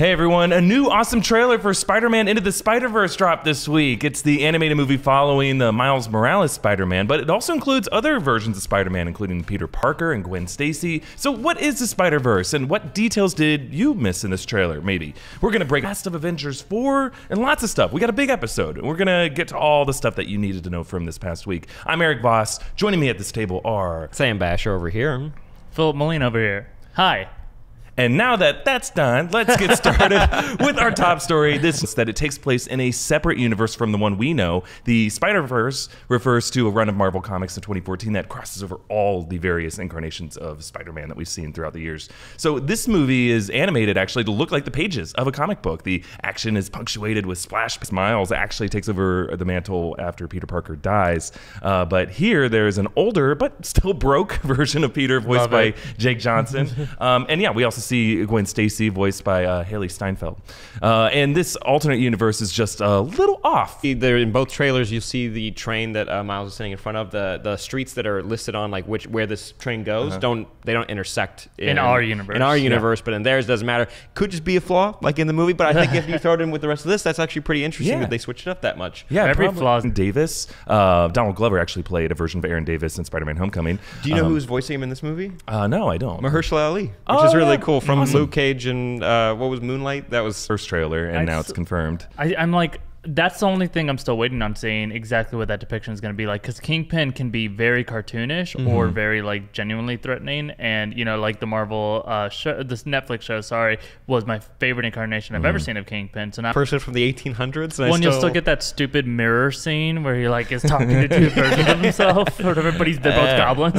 Hey everyone, a new awesome trailer for Spider-Man Into the Spider-Verse dropped this week. It's the animated movie following the Miles Morales Spider-Man, but it also includes other versions of Spider-Man, including Peter Parker and Gwen Stacy. So what is the Spider-Verse, and what details did you miss in this trailer, maybe? We're gonna break Last of Avengers 4 and lots of stuff. We got a big episode, and we're gonna get to all the stuff that you needed to know from this past week. I'm Eric Voss. Joining me at this table are... Sam Basher over here. Philip Moline over here. Hi. And now that that's done, let's get started with our top story. This is that it takes place in a separate universe from the one we know. The Spider-Verse refers to a run of Marvel Comics in 2014 that crosses over all the various incarnations of Spider-Man that we've seen throughout the years. So this movie is animated actually to look like the pages of a comic book. The action is punctuated with splash. Miles actually takes over the mantle after Peter Parker dies. But here there's an older but still broke version of Peter voiced by Jake Johnson. And yeah, we also see Gwen Stacy voiced by Haley Steinfeld. And this alternate universe is just a little off. There in both trailers, you see the train that Miles is sitting in front of. The streets that are listed on like where this train goes don't intersect in our universe. In our universe, but in theirs doesn't matter. Could just be a flaw like in the movie, but I think if you throw it in with the rest of this, that's actually pretty interesting that they switched it up that much. Yeah, every flaw. Davis, Donald Glover actually played a version of Aaron Davis in Spider-Man: Homecoming. Do you know who's voicing him in this movie? No, I don't. Mahershala Ali, which is really cool. From Luke Cage and what was Moonlight? That was first trailer, and now it's confirmed. I'm like, that's the only thing I'm still waiting on seeing exactly what that depiction is going to be like, because Kingpin can be very cartoonish or very like genuinely threatening, and you know, like the Marvel show, this Netflix show, sorry, was my favorite incarnation I've ever seen of Kingpin. So now person from the 1800s. When you'll still get that stupid mirror scene where he like is talking to two versions of himself, or everybody's they're both goblins.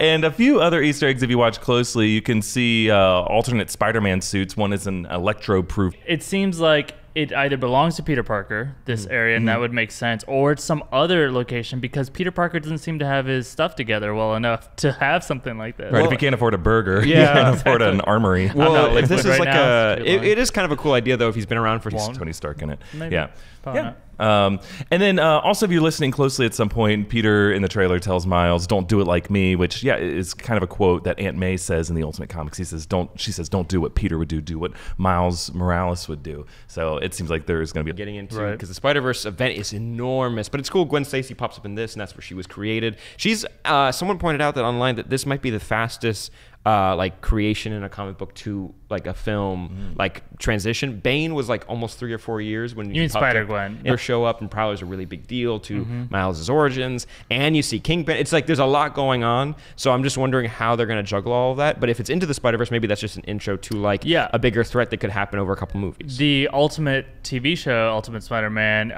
And a few other Easter eggs if you watch closely. You can see alternate Spider-Man suits. One is an electro-proof. It seems like it either belongs to Peter Parker, this area, and that would make sense, or it's some other location, because Peter Parker doesn't seem to have his stuff together well enough to have something like this. Right, well, if you can't afford a burger, you can't afford an armory. Well, if this is like it is kind of a cool idea though if he's been around for Tony Stark in it. Maybe. Yeah. Yeah. And then also, if you're listening closely at some point, Peter in the trailer tells Miles, "Don't do it like me," which is kind of a quote that Aunt May says in the Ultimate Comics. She says, "Don't do what Peter would do what Miles Morales would do." So it seems like there's going to be getting into because the Spider-Verse event is enormous, but it's cool. Gwen Stacy pops up in this, and that's where she was created. She's someone pointed out that online that this might be the fastest like creation in a comic book to like a film like transition. Bane was like almost 3 or 4 years when you mean Spider-Gwen. Her show up, and Prowler's a really big deal to Miles' origins, and you see Kingpin. It's like there's a lot going on, so I'm just wondering how they're going to juggle all of that. But if it's Into the Spider-Verse, maybe that's just an intro to like a bigger threat that could happen over a couple movies. The Ultimate TV show, Ultimate Spider-Man,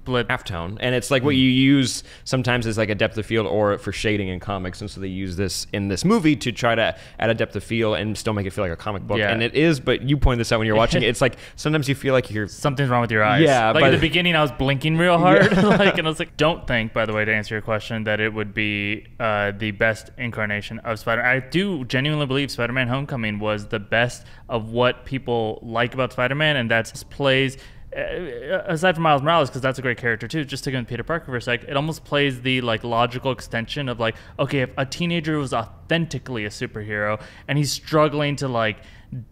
split halftone, and it's like what you use sometimes as like a depth of field or for shading in comics, and so they use this in this movie to try to add a depth of field and still make it feel like a comic book. And it is, but you point this out when you're watching it, it's like sometimes you feel like you're something's wrong with your eyes. Like at the beginning I was blinking real hard like, and I was like, don't think, by the way, to answer your question, that it would be the best incarnation of Spider-Man. I do genuinely believe Spider-Man Homecoming was the best of what people like about Spider-Man, and that's plays aside from Miles Morales, because that's a great character too, just to go with Peter Parker for a sec, it almost plays the like logical extension of like, okay, if a teenager was authentically a superhero and he's struggling to like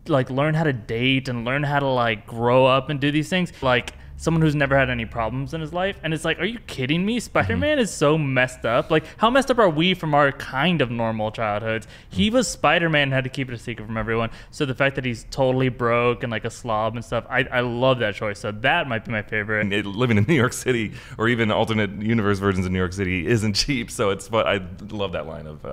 learn how to date and learn how to like grow up and do these things, like someone who's never had any problems in his life, and it's like, are you kidding me? Spider-Man is so messed up. Like, how messed up are we from our kind of normal childhoods? He was Spider-Man and had to keep it a secret from everyone. So the fact that he's totally broke and like a slob and stuff, I love that choice. So that might be my favorite. Living in New York City, or even alternate universe versions of New York City, isn't cheap. So it's what I love that line of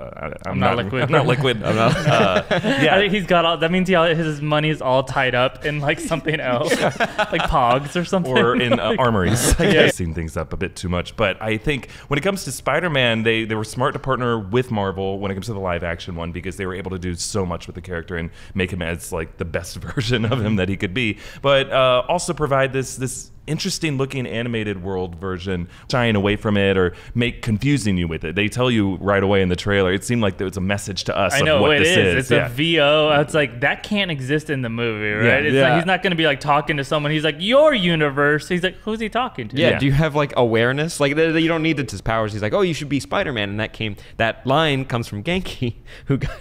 I'm not liquid. I'm not liquid. I'm not, I think he's got all. That means his money is all tied up in like something else, like Pogs or something. Or in armories. I've seen things up a bit too much. But I think when it comes to Spider-Man, they were smart to partner with Marvel when it comes to the live action one, because they were able to do so much with the character and make him as like the best version of him that he could be. But also provide this interesting looking animated world version, shying away from it or confusing you with it. They tell you right away in the trailer. It seemed like there was a message to us of what this is. It's a VO. It's like, that can't exist in the movie, right? It's like, he's not going to be like talking to someone. He's like, your universe. He's like, who's he talking to? Yeah. Do you have like awareness? Like you don't need his powers. He's like, oh, you should be Spider-Man, and that line comes from Genki, who got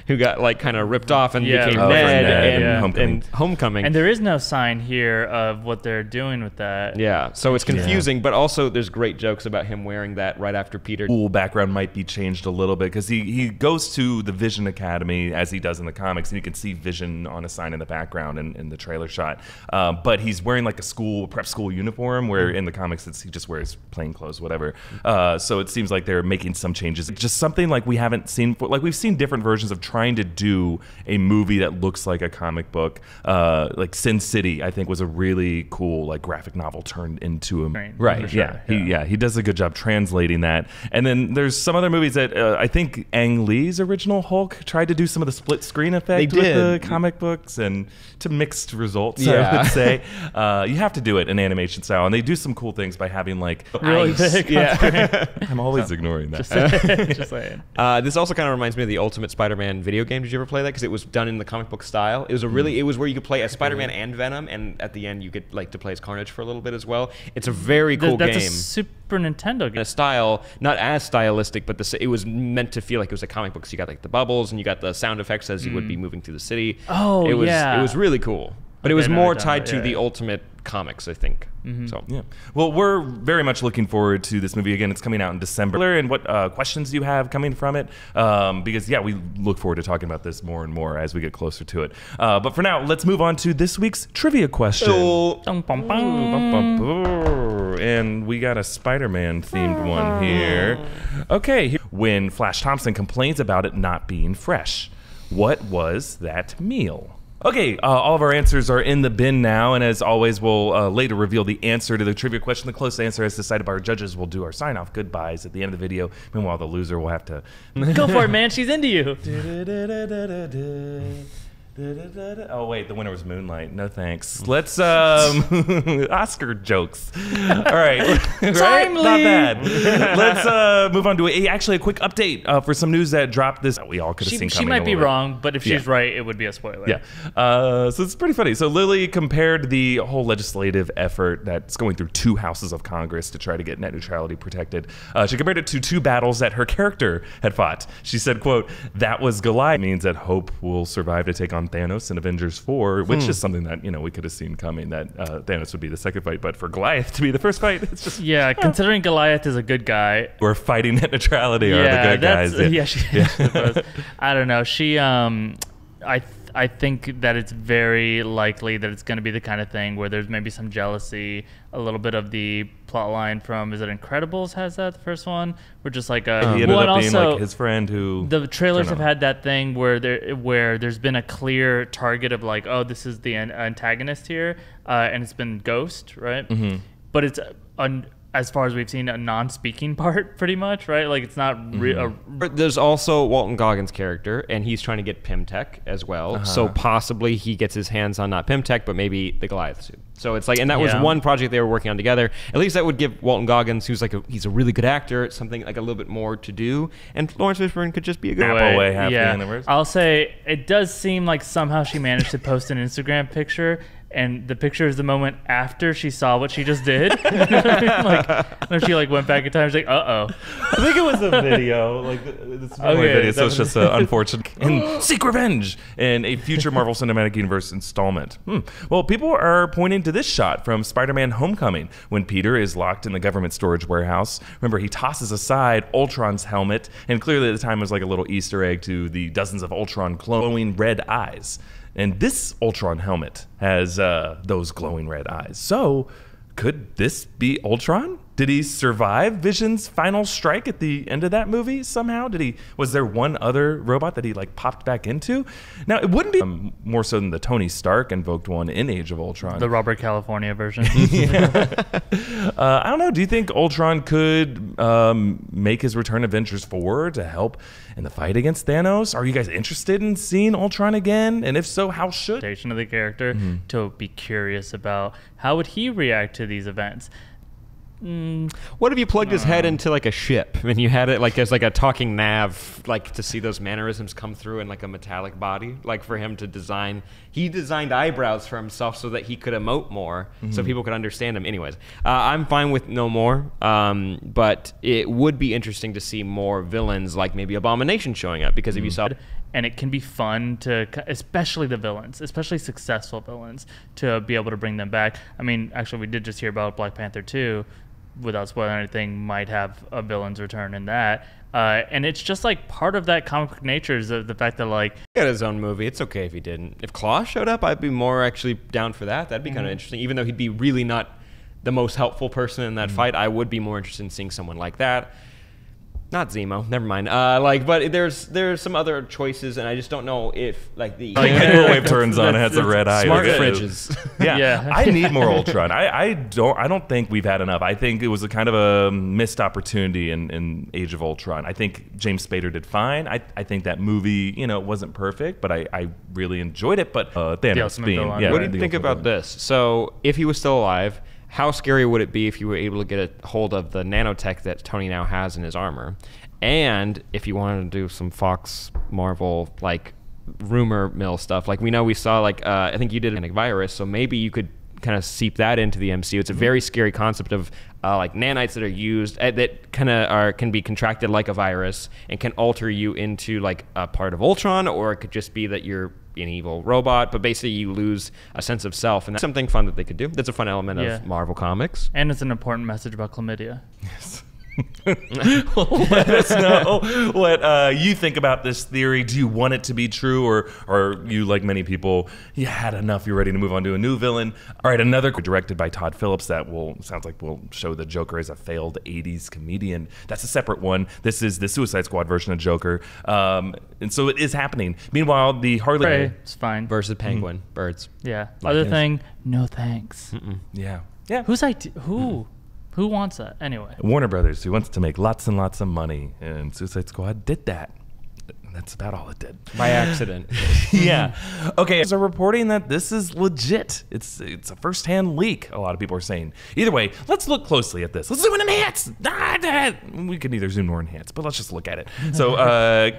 who got like kind of ripped off and became Oh, Ned, Ned and and Homecoming. And there is no sign here of what they're doing with that. Yeah, so it's confusing, but also there's great jokes about him wearing that right after Peter. Cool background might be changed a little bit because he goes to the Vision Academy as he does in the comics, and you can see Vision on a sign in the background in the trailer shot. But he's wearing like a prep school uniform, where in the comics he just wears plain clothes, whatever. So it seems like they're making some changes. Just something like we haven't seen. Like we've seen different versions of trying to do a movie that looks like a comic book. Like Sin City, I think, was a really cool like graphic novel turned into a Right. Sure. He does a good job translating that. And then there's some other movies that I think Ang Lee's original Hulk tried to do some of the split screen effect with the comic books, and to mixed results, I would say. You have to do it in animation style, and they do some cool things by having like Really big. Yeah. I'm always ignoring that. Just saying. This also kind of reminds me of the Ultimate Spider-Man video game. Did you ever play that? Because it was done in the comic book style. It was it was where you could play as Spider-Man and Venom, and at the end you get like to play as Carnage for a little bit as well. It's a very cool That's game. a Super Nintendo In game. a style, not as stylistic, but it was meant to feel like it was a comic book. So you got like the bubbles, and you got the sound effects as you would be moving through the city. Oh, it was, yeah. It was really cool. But it was Okay, more no, tied to yeah, the yeah. Ultimate comics, I think. So Yeah. Well, we're very much looking forward to this movie. Again, it's coming out in December. And what questions do you have coming from it? Because, yeah, we look forward to talking about this more and more as we get closer to it. But for now, let's move on to this week's trivia question. Dum, bum, bum. And we got a Spider-Man themed one here. Okay. When Flash Thompson complains about it not being fresh, what was that meal? Okay, all of our answers are in the bin now, and as always, we'll later reveal the answer to the trivia question. The closest answer, as decided by our judges, will do our sign-off goodbyes at the end of the video. Meanwhile, the loser will have to... Go for it, man. She's into you. Oh wait, the winner was Moonlight. No thanks. Let's Oscar jokes. All right, right? Timely. Not bad. Let's move on to actually a quick update for some news that dropped this. We all could have seen She coming. might be a little bit. wrong, but if she's right, it would be a spoiler. Yeah. So it's pretty funny. So Lily compared the whole legislative effort that's going through 2 houses of Congress to try to get net neutrality protected. She compared it to 2 battles that her character had fought. She said, quote, "That was Goliath," means that Hope will survive to take on Thanos in Avengers 4, which is something that, we could have seen coming, that Thanos would be the second fight. But for Goliath to be the first fight, it's just... Yeah, considering Goliath is a good guy. We're fighting net neutrality are the good guys. I don't know. She, I think that it's very likely that it's going to be the kind of thing where there's maybe some jealousy, a little bit of the plot line from, is it Incredibles has that, the first one? Where just like a... He ended up being like his friend who... The trailers have had that thing where there's been a clear target of like, oh, this is the antagonist here, and it's been Ghost, right? Mm-hmm. But it's... as far as we've seen, a non-speaking part, pretty much, right? Like, it's not There's also Walton Goggins' character, and he's trying to get Pymtech as well. So possibly he gets his hands on not Pymtech, but maybe the Goliath suit. So it's like, and that was one project they were working on together. At least that would give Walton Goggins, who's like he's a really good actor, something like a little bit more to do. And Lawrence Fishburne could just be a good away half the universe. I'll say it does seem like somehow she managed to post an Instagram picture, and the picture is the moment after she saw what she just did. When she went back in time, she's like, "Uh-oh." I think it was a video, this video, so it's just unfortunate. And seek revenge in a future Marvel Cinematic Universe installment. Well, people are pointing to this shot from Spider-Man Homecoming when Peter is locked in the government storage warehouse. Remember, he tosses aside Ultron's helmet, and clearly at the time it was like a little Easter egg to the dozens of Ultron glowing red eyes. And this Ultron helmet has those glowing red eyes. So, could this be Ultron? Did he survive Vision's final strike at the end of that movie somehow? Was there one other robot that he popped back into? Now, it wouldn't be more so than the Tony Stark invoked one in Age of Ultron. The Robert California version. I don't know. Do you think Ultron could make his return to Avengers 4 to help in the fight against Thanos? Are you guys interested in seeing Ultron again? And if so, how should? Of the character to be curious about how would he react to these events. What if you plugged his head into a ship and you had it as a talking nav, to see those mannerisms come through in a metallic body, for him to design? He designed eyebrows for himself so that he could emote more, so people could understand him. Anyways, I'm fine with no more, but it would be interesting to see more villains like maybe Abomination showing up, because if you saw... and it can be fun to, especially the villains, especially successful villains, to be able to bring them back. I mean, actually, we did just hear about Black Panther 2, without spoiling anything, might have a villain's return in that. And it's just like part of that comic book nature is the fact that like he had his own movie. It's okay if he didn't. If Claw showed up, I'd be more actually down for that. That'd be kind of interesting. Even though he'd be really not the most helpful person in that fight, I would be more interested in seeing someone like that. Not Zemo. Never mind. But there's some other choices, and I just don't know if like the microwave turns on, has a red eye. Smart fridges. Yeah. I need more Ultron. I don't think we've had enough. I think it was a kind of a missed opportunity in Age of Ultron. I think James Spader did fine. I think that movie, wasn't perfect, but I really enjoyed it. But Thanos being, what do you think about this? So if he was still alive, how scary would it be if you were able to get a hold of the nanotech that Tony now has in his armor? And if you wanted to do some Fox Marvel like rumor mill stuff, like we saw I think you did a virus, so maybe you could kind of seep that into the MCU. It's a very scary concept of like nanites that are used that kind of can be contracted like a virus and can alter you into like a part of Ultron, or it could just be that you're an evil robot, but basically you lose a sense of self, and that's something fun that they could do. That's a fun element of Marvel Comics. And it's an important message about chlamydia. Yes. Let us know what you think about this theory. Do you want it to be true, or you, like many people, you had enough, you're ready to move on to a new villain? All right, another directed by Todd Phillips that sounds like will show the Joker as a failed 80s comedian. That's a separate one. This is the Suicide Squad version of Joker, and so it is happening. Meanwhile, the Harley it's fine versus Penguin birds. Yeah. Other thing, no thanks. Yeah. Who wants that anyway? Warner Brothers, who wants to make lots and lots of money, and Suicide Squad did that. That's about all it did. By accident. Yeah. Okay, so reporting that this is legit. It's a first-hand leak, a lot of people are saying. Either way, let's look closely at this. Let's zoom and enhance. We could either zoom or enhance, but let's just look at it. So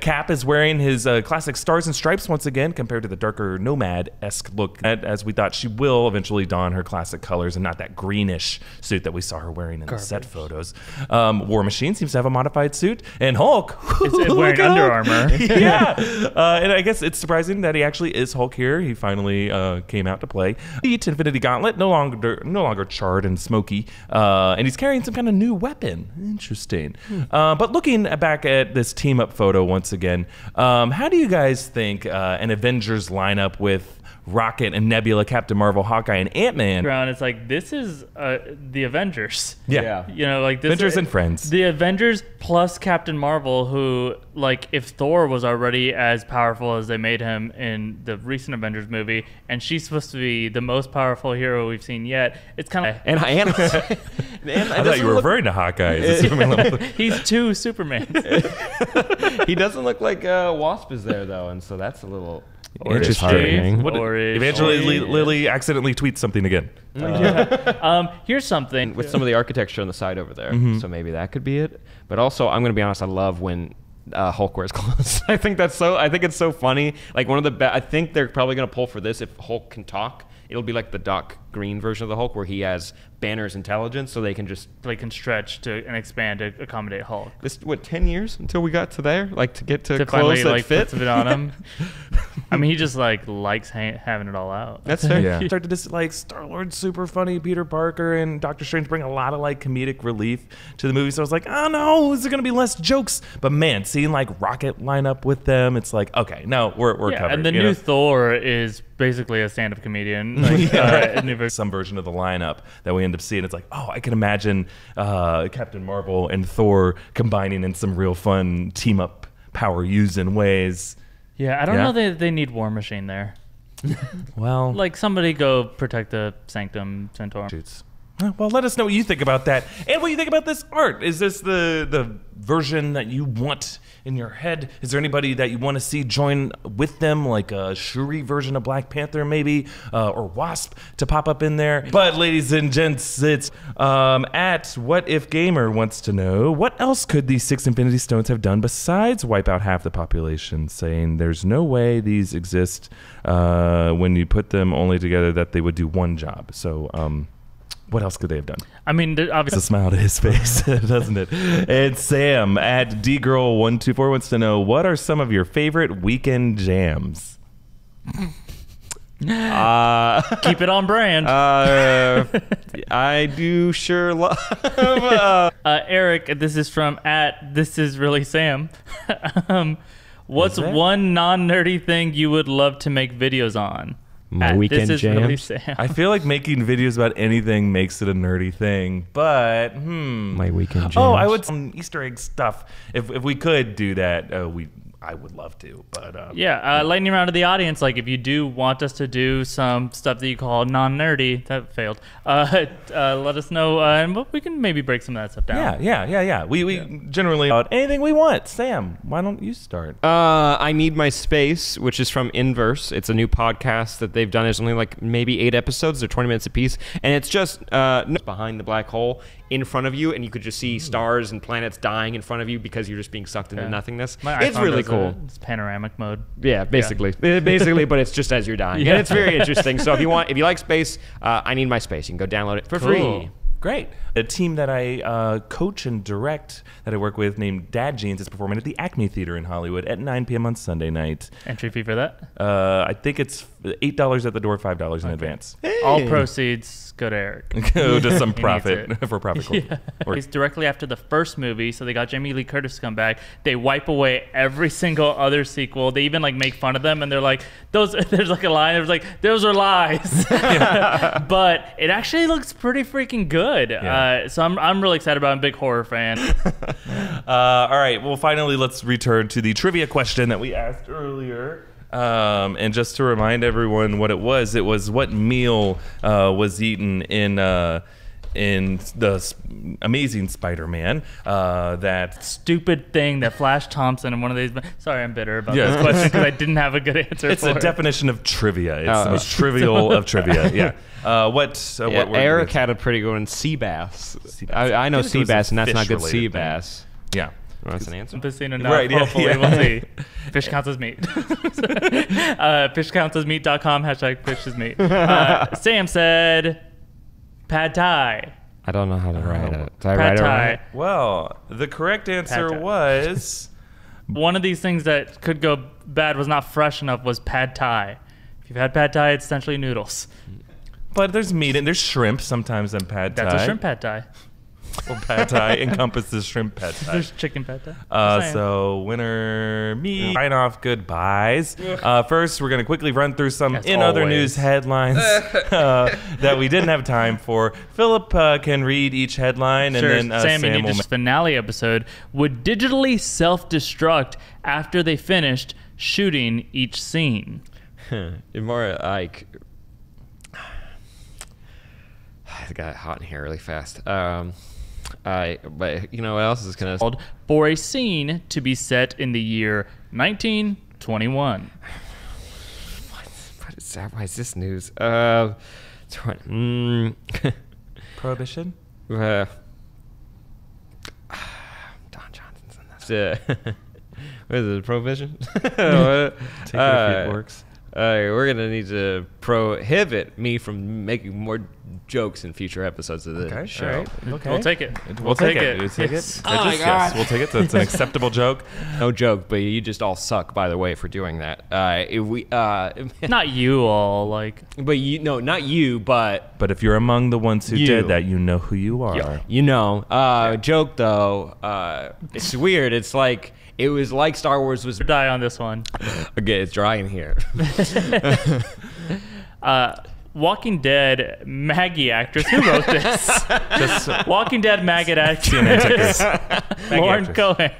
Cap is wearing his classic stars and stripes once again, compared to the darker Nomad-esque look, as we thought she will eventually don her classic colors and not that greenish suit that we saw her wearing in the set photos. War Machine seems to have a modified suit, and Hulk is wearing Under Armour. Yeah, and I guess it's surprising that he actually is Hulk here. He finally came out to play. Beat Infinity Gauntlet, no longer charred and smoky, and he's carrying some kind of new weapon. Interesting. But looking back at this team up photo once again, how do you guys think an Avengers lineup with Rocket and Nebula, Captain Marvel, Hawkeye, and Ant-Man? It's like, this is the Avengers. Yeah. Like this Avengers and Friends. The Avengers plus Captain Marvel, who, like, if Thor was already as powerful as they made him in the recent Avengers movie, and she's supposed to be the most powerful hero we've seen yet, it's kind of... And I thought you were referring to Hawkeye. He's two Supermans. He doesn't look like Wasp is there, though, and so that's a little... Interesting. Eventually, Lily accidentally tweets something again. Here's something with some of the architecture on the side over there. So maybe that could be it. But also, I'm going to be honest. I love when Hulk wears clothes. I think it's so funny. Like one of the best. I think they're probably going to pull for this if Hulk can talk. It'll be like the Doc Green version of the Hulk, where he has Banner's intelligence, so they can stretch and expand to accommodate Hulk. This 10 years until we got to there, like to get to finally, clothes that fit. Puts it on him. I mean, he just likes having it all out. That's fair. Yeah. He started this Star-Lord super funny, Peter Parker and Doctor Strange bring a lot of comedic relief to the movie. So I was like, oh no, is there gonna be less jokes? But man, seeing Rocket line up with them, it's like, okay, no, we're covered. And the new Thor is basically a stand-up comedian. Some version of the lineup that we end up seeing. It's like, oh, I can imagine Captain Marvel and Thor combining in some real fun team-up power using ways. Yeah, I don't know that they need War Machine there. Well, somebody go protect the Sanctum Centaur. Shoots. Well, let us know what you think about that and what you think about this art. Is this the version that you want in your head? Is there anybody that you want to see join with them, like a Shuri version of Black Panther maybe, or Wasp to pop up in there? But ladies and gents, it's at What If Gamer wants to know, what else could these 6 Infinity Stones have done besides wipe out half the population, saying there's no way these exist when you put them only together that they would do one job. So What else could they have done? I mean, It's obviously. a smile to his face, doesn't it? And Sam at dgirl124 wants to know, what are some of your favorite weekend jams? Keep it on brand. I do sure love. Eric, this is from This Is Really Sam. What's one non-nerdy thing you would love to make videos on? My weekend This Is Really jams. Sam. I feel like making videos about anything makes it a nerdy thing, but My weekend jams. Oh, I would Easter egg stuff. If we could do that, I would love to. But Yeah, lightning round to the audience. Like, if you do want us to do some stuff that you call non-nerdy, that failed. Let us know, and we can maybe break some of that stuff down. Yeah. We generally about anything we want. Sam, why don't you start? I Need My Space, which is from Inverse. It's a new podcast that they've done. There's only like maybe 8 episodes. They're 20 minutes apiece. And it's just behind the black hole in front of you, and you could just see stars and planets dying in front of you because you're just being sucked into nothingness. It's really cool. It's panoramic mode. Yeah, basically. Basically, but it's just as you're dying. And it's very interesting. So if you like space, I Need My Space. You can go download it for free. Great. A team that I coach and direct that I work with named Dad Jeans is performing at the Acme Theater in Hollywood at 9 p.m. on Sunday night. Entry fee for that? I think it's $8 at the door, $5 in advance. Hey. All proceeds go to Eric. Go to some He profit needs it. for profit. Yeah. It's directly after the first movie, so they got Jamie Lee Curtis to come back. They wipe away every single other sequel. They even like make fun of them, and they're like, "Those." There's like a line. There's like, "Those are lies," but it actually looks pretty freaking good. Yeah. So I'm really excited about it. I'm a big horror fan. All right. Well, finally, let's return to the trivia question that we asked earlier. And just to remind everyone what it was what meal was eaten in the Amazing Spider-Man. That Stupid thing that Flash Thompson and one of these. Sorry, I'm bitter about this question because I didn't have a good answer. It's for a it. definition of trivia. It's the most trivial of trivia. Yeah. What word Eric was- had a pretty good one. Sea bass. Sea bass. I know I feel like sea it was a bass, and that's not good. fish-related Sea thing. bass. Yeah. That's an answer. Piscine enough. Right, yeah, Hopefully, yeah. we'll see. Fish counts as meat. Fishcountsasmeat.com. # fish is meat. Sam said pad thai. I don't know how to write it. Did I Pad write it thai. right? Well, the correct answer Thai. was One of these things that could go bad was not fresh enough was pad thai. If you've had pad thai, it's essentially noodles. but there's meat and there's shrimp sometimes in pad thai. That's a shrimp pad thai. Well, pad thai encompasses shrimp pad thai. There's chicken pad thai. Just saying. So winner me. Sign off. Goodbyes. First, we're gonna quickly run through some As other always. news headlines that we didn't have time for. Philip can read each headline, Sure, and then Sam, you Sam need will. this finale episode would digitally self-destruct after they finished shooting each scene. It's more like it got hot in here really fast. But you know what else is gonna Called for a scene to be set in the year 1921. What is that? Why is this news? Prohibition. Don Johnson's in this. What is it? Prohibition? Take it if it works. We're gonna need to prohibit me from making more jokes in future episodes of this Okay, show. sure. Okay. We'll take it. We'll take it. Yes. Yes. Oh my Yes, God. we'll take it. That's an acceptable joke. No joke, but you just all suck, by the way, for doing that. If we, Not you all, like. but you, no, not you, but But if you're among the ones who You. did that, you know who you are. you know. Joke though, it's weird. It's like it was like Star Wars was. Die on this one. Okay, it's dry in here. Walking Dead Maggie actress. Who wrote this? Just Walking Dead Maggie CNN actress. tickers. Lauren actress. Cohen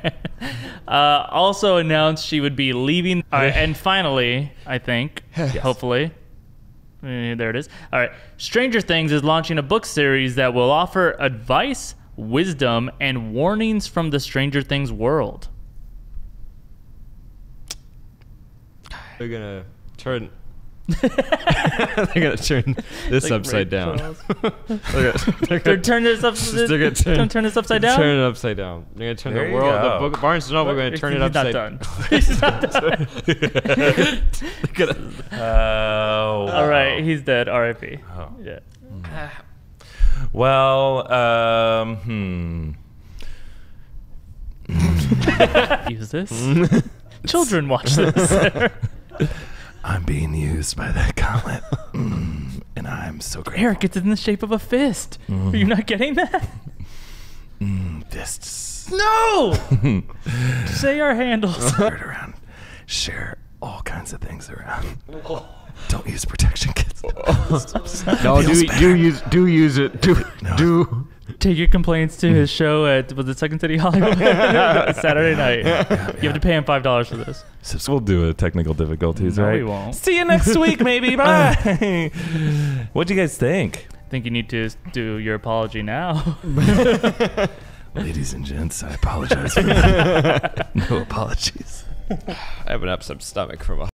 also announced she would be leaving. And finally, I think, hopefully, there it is. All right. Stranger Things is launching a book series that will offer advice, wisdom, and warnings from the Stranger Things world. They're gonna turn. They're gonna turn this Like upside Ray down. Charles. They're Turn this up. They're gonna Don't turn this upside down. Turn it upside down. They're gonna turn There the you world. go. The book Barnes and Noble. We're gonna turn it He's upside. not done. He's not done. Oh. All right, he's dead. R.I.P. Oh. Yeah. Well, Use this. Children watch this. I'm being used by that comment. And I'm so grateful. Eric, it's in the shape of a fist. Are you not getting that? Fists. No! Say our handles. Share it around. Share all kinds of things around. Don't use protection kits. No, do use it. Do. Take your complaints to his show at, was it Second City Hollywood? Saturday night. You have to pay him $5 for this. So we'll do it. Technical difficulties, No, right? we won't. See you next week, maybe. Bye. What'd you guys think? I think you need to do your apology now. Ladies and gents, I apologize for that. No apologies. I have an upset stomach from a